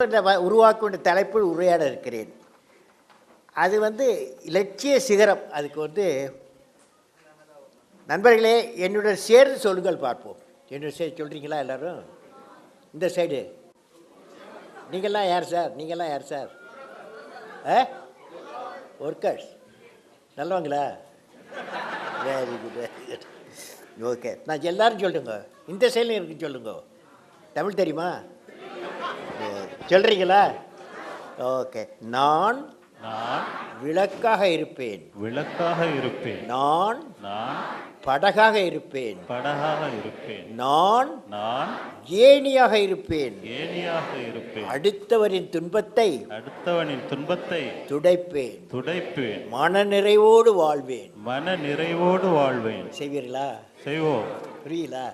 உருவாக்க வேண்டிய தலைப்பில் உரையாட இருக்கிறேன். அது இலட்சிய சிகரம். அதுக்கு நண்பர்களே என்னுடைய சேர்ந்து சொல்லுங்கள் பார்ப்போம். என்னுடைய சேர்ந்து சொல்கிறீங்களா எல்லோரும்? இந்த சைடு நீங்கள்லாம் யார் சார்? நீங்கள்லாம் யார் சார்? ஒர்க்கர்ஸ் நல்லவங்களா? Very good, very good. Okay, நான் எல்லோரும் சொல்லுங்க. இந்த சைடில் இருக்குன்னு சொல்லுங்க. தமிழ் தெரியுமா? சொல்கிறீங்களா? ஓகே. நான் விளக்காக இருப்பேன். விளக்காக இருப்பேன். நான் படகாக இருப்பேன். படகாக இருப்பேன். நான் ஏணியாக இருப்பேன். ஏணியாக இருப்பேன். அடுத்தவரின் துன்பத்தை துடைப்பேன். துடைப்பேன். மன நிறைவோடு வாழ்வேன். மன நிறைவோடு வாழ்வேன். செய்வீர்களா? செய்வோம். புரியலா?